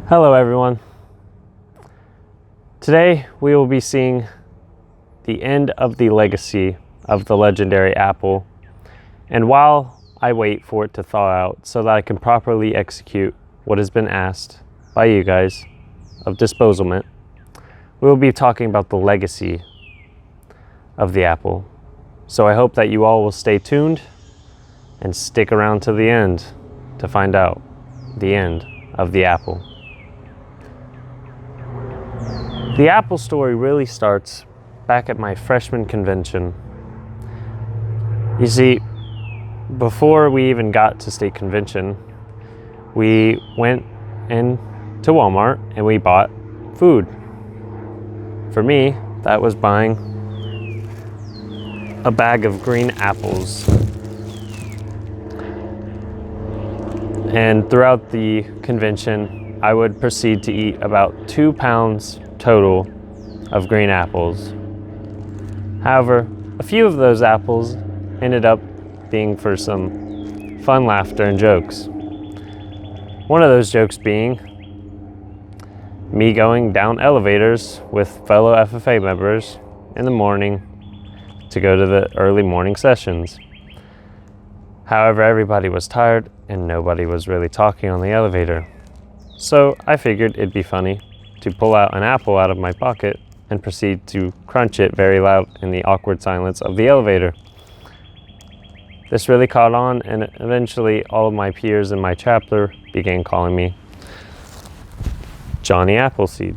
Hello everyone. Today we will be seeing the end of the legacy of the legendary apple, and while I wait for it to thaw out so that I can properly execute what has been asked by you guys of disposalment, we will be talking about the legacy of the apple. So I hope that you all will stay tuned and stick around to the end to find out the end of the apple. The apple story really starts back at my freshman convention. You see, before we even got to state convention, we went in to Walmart and we bought food. For me, that was buying a bag of green apples. And throughout the convention, I would proceed to eat about 2 pounds total of green apples. However, a few of those apples ended up being for some fun laughter and jokes. One of those jokes being me going down elevators with fellow FFA members in the morning to go to the early morning sessions. However, everybody was tired and nobody was really talking on the elevator. So I figured it'd be funny to pull out an apple out of my pocket and proceed to crunch it very loud in the awkward silence of the elevator. This really caught on, and eventually all of my peers in my chapter began calling me Johnny Appleseed.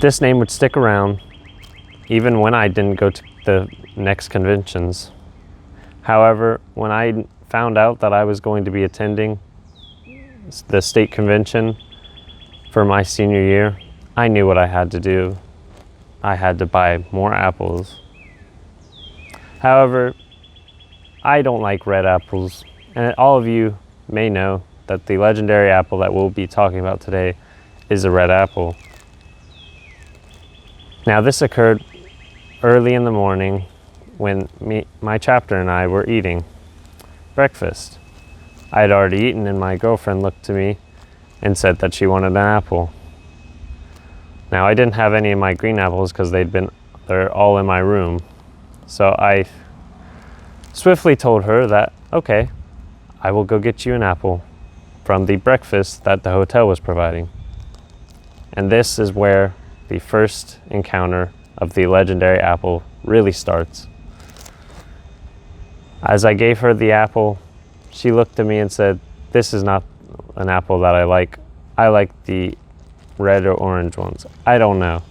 This name would stick around even when I didn't go to the next conventions. However, when I found out that I was going to be attending the state convention for my senior year, I knew what I had to do. I had to buy more apples. However, I don't like red apples, and all of you may know that the legendary apple that we'll be talking about today is a red apple. Now, this occurred early in the morning when my chapter and I were eating breakfast. I had already eaten, and my girlfriend looked to me and said that she wanted an apple. Now, I didn't have any of my green apples because they're all in my room. So I swiftly told her that, okay, I will go get you an apple from the breakfast that the hotel was providing. And this is where the first encounter of the legendary apple really starts. As I gave her the apple, she looked at me and said, "This is not an apple that I like. I like the red or orange ones. I don't know."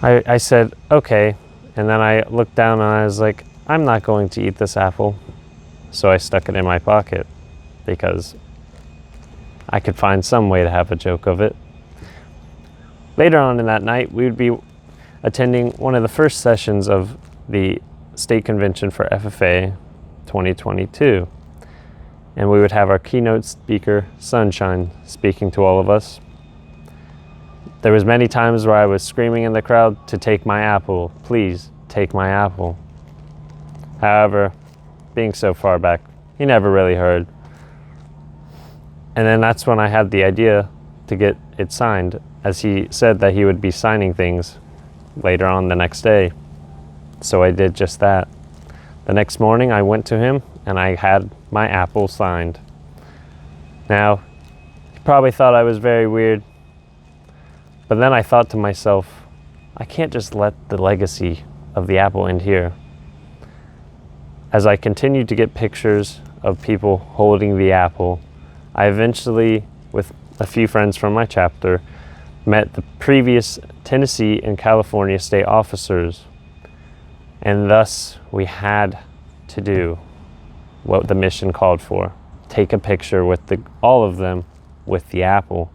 I said, okay. And then I looked down and I was like, I'm not going to eat this apple. So I stuck it in my pocket because I could find some way to have a joke of it. Later on in that night, we would be attending one of the first sessions of the state convention for FFA 2022. And we would have our keynote speaker, Sunshine, speaking to all of us. There was many times where I was screaming in the crowd to take my apple. Please, take my apple. However, being so far back, he never really heard. And then that's when I had the idea to get it signed, as he said that he would be signing things later on the next day. So I did just that. The next morning I went to him and I had my apple signed. Now, he probably thought I was very weird, but then I thought to myself, I can't just let the legacy of the apple end here. As I continued to get pictures of people holding the apple, I eventually, with a few friends from my chapter, met the previous Tennessee and California state officers. And thus, we had to do what the mission called for. Take a picture with all of them with the apple.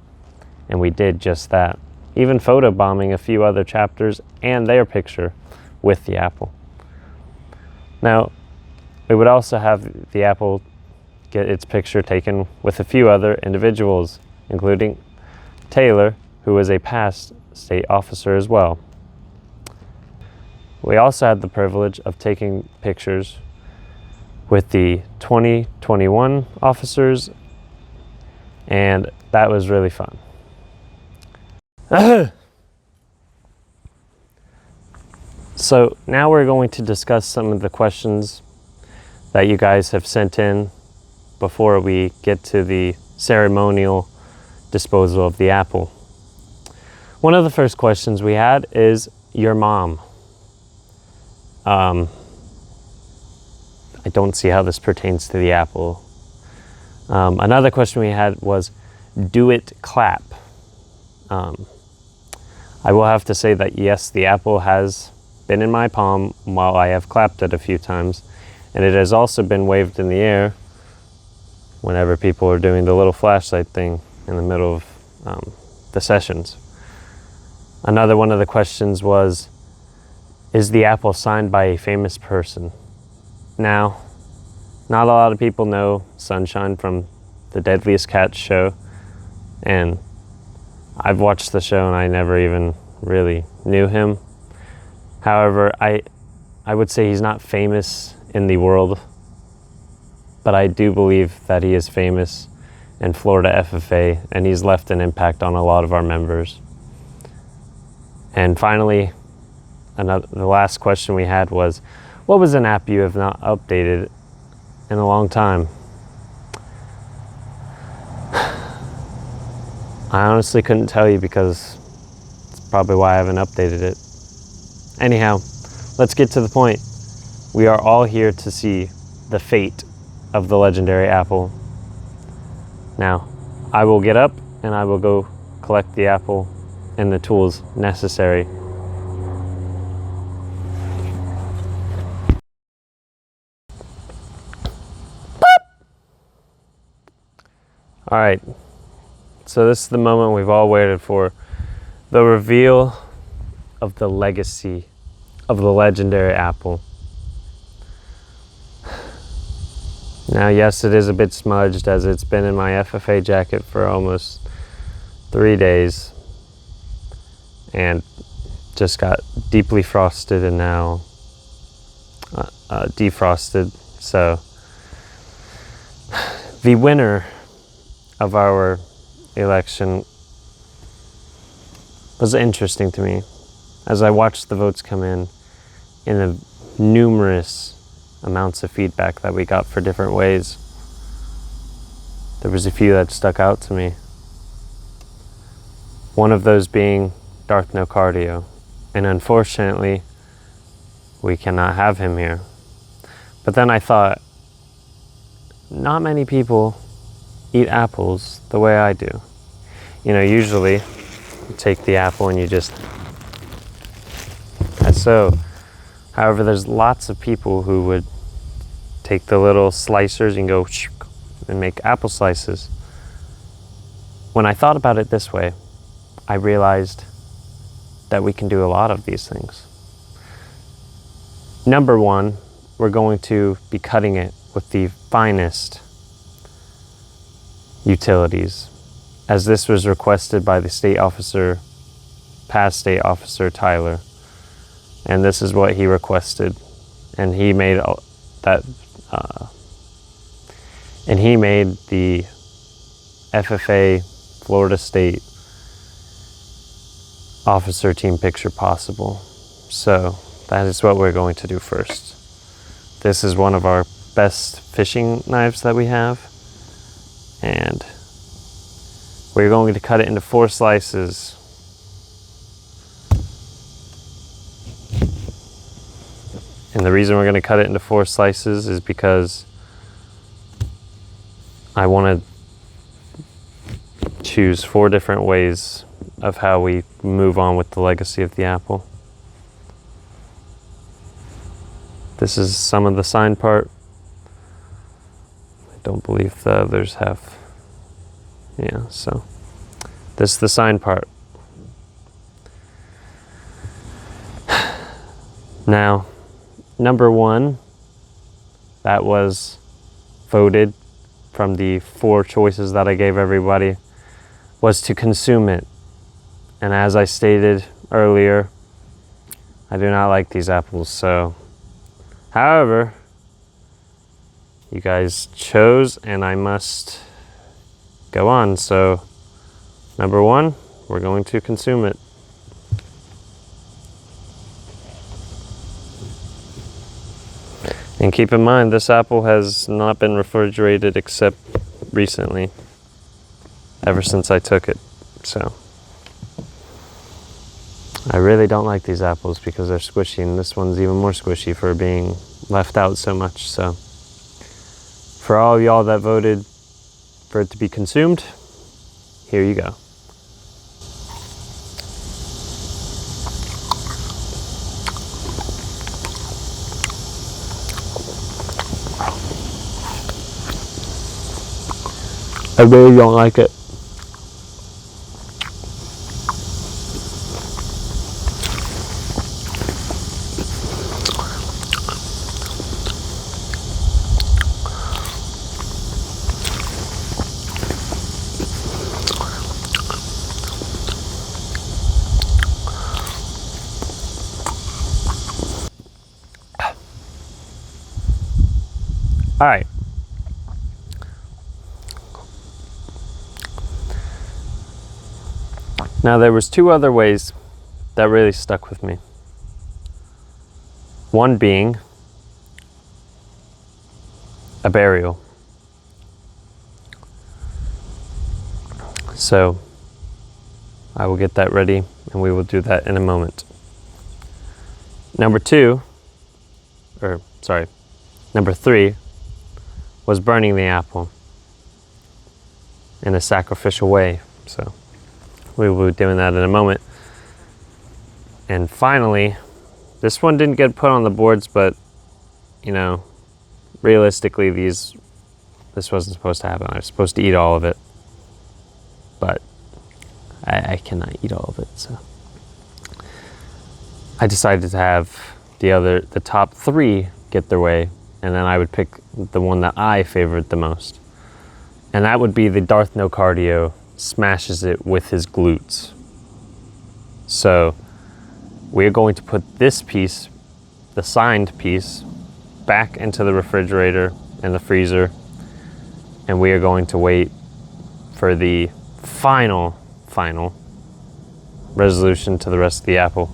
And we did just that. Even photobombing a few other chapters and their picture with the apple. Now, we would also have the apple get its picture taken with a few other individuals, including Taylor, who was a past state officer as well. We also had the privilege of taking pictures with the 2021 officers, and that was really fun. So now we're going to discuss some of the questions that you guys have sent in before we get to the ceremonial disposal of the apple. One of the first questions we had is your mom. I don't see how this pertains to the apple. Another question we had was, do it clap? I will have to say that yes, the apple has been in my palm while I have clapped it a few times, and it has also been waved in the air whenever people are doing the little flashlight thing in the middle of the sessions. Another one of the questions was, is the apple signed by a famous person? Now, not a lot of people know Sunshine from the Deadliest Catch show, and I've watched the show and I never even really knew him. However, I would say he's not famous in the world, but I do believe that he is famous in Florida FFA, and he's left an impact on a lot of our members. And finally, the last question we had was, what was an app you have not updated in a long time? I honestly couldn't tell you because it's probably why I haven't updated it. Anyhow, let's get to the point. We are all here to see the fate of the legendary apple. Now, I will get up and I will go collect the apple and the tools necessary. All right, so this is the moment we've all waited for, the reveal of the legacy of the legendary apple. Now, yes, it is a bit smudged as it's been in my FFA jacket for almost 3 days and just got deeply frosted and now defrosted. So the winner of our election was interesting to me as I watched the votes come in the numerous amounts of feedback that we got for different ways. There was a few that stuck out to me. One of those being Darth No Cardio, and unfortunately we cannot have him here. But then I thought, not many people eat apples the way I do. You know, usually you take the apple and you just, that's so. However, there's lots of people who would take the little slicers and go and make apple slices. When I thought about it this way, I realized that we can do a lot of these things. Number one, we're going to be cutting it with the finest utilities, as this was requested by the past state officer Tyler, and this is what he requested, and he made the FFA Florida State officer team picture possible. So that is what we're going to do first. This is one of our best fishing knives that we have, and we're going to cut it into 4 slices. And the reason we're going to cut it into 4 slices is because I want to choose 4 different ways of how we move on with the legacy of the apple. This is some of the sign part. I don't believe the others have. Yeah, so this is the sign part. Now, number 1, that was voted from the 4 choices that I gave everybody, was to consume it. And as I stated earlier, I do not like these apples, so. However, you guys chose, and I must go on. So, number one, we're going to consume it. And keep in mind, this apple has not been refrigerated except recently, ever since I took it. So, I really don't like these apples because they're squishy, and this one's even more squishy for being left out so much. So, for all of y'all that voted for it to be consumed, here you go. I really don't like it. All right. Now there was two other ways that really stuck with me. One being a burial. So I will get that ready and we will do that in a moment. Number three was burning the apple in a sacrificial way. So we will be doing that in a moment. And finally, this one didn't get put on the boards, but you know, realistically this wasn't supposed to happen. I was supposed to eat all of it, but I cannot eat all of it, so I decided to have the top three get their way, and then I would pick the one that I favored the most. And that would be the Darth No Cardio smashes it with his glutes. So we're going to put this piece, the signed piece, back into the refrigerator and the freezer, and we are going to wait for the final resolution to the rest of the apple.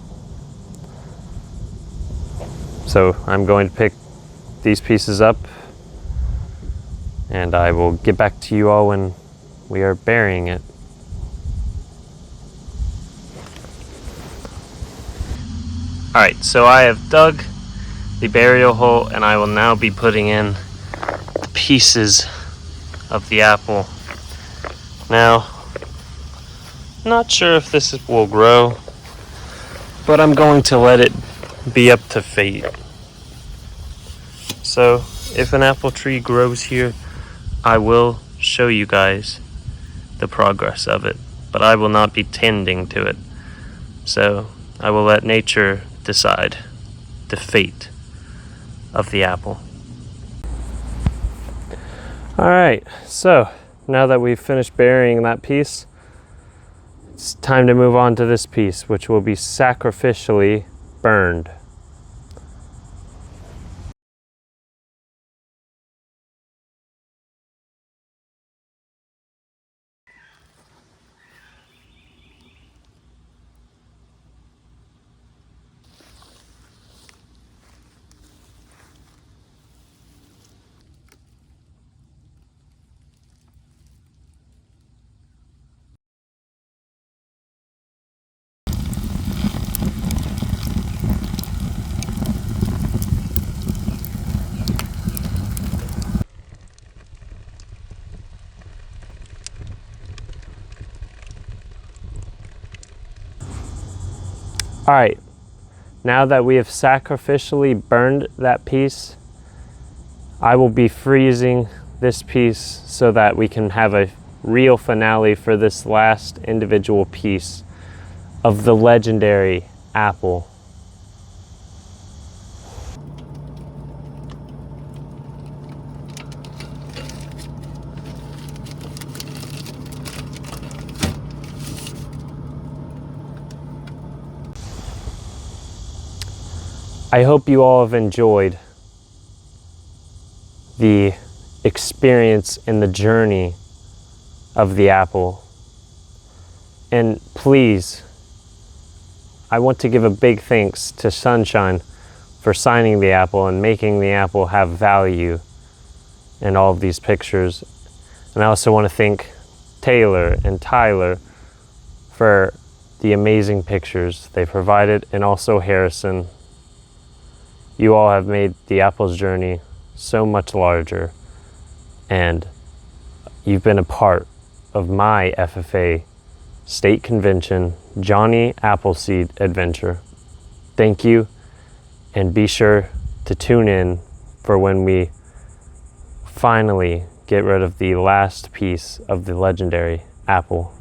So I'm going to pick these pieces up, and I will get back to you all when we are burying it. All right, so I have dug the burial hole, and I will now be putting in the pieces of the apple. Now, not sure if this will grow, but I'm going to let it be up to fate. So if an apple tree grows here, I will show you guys the progress of it, but I will not be tending to it. So I will let nature decide the fate of the apple. All right, so now that we've finished burying that piece, it's time to move on to this piece, which will be sacrificially burned. All right, now that we have sacrificially burned that piece, I will be freezing this piece so that we can have a real finale for this last individual piece of the legendary apple. I hope you all have enjoyed the experience in the journey of the apple. And please, I want to give a big thanks to Sunshine for signing the apple and making the apple have value in all of these pictures. And I also want to thank Taylor and Tyler for the amazing pictures they provided, and also Harrison. You all have made the apple's journey so much larger, and you've been a part of my FFA State Convention Johnny Appleseed adventure. Thank you, and be sure to tune in for when we finally get rid of the last piece of the legendary apple.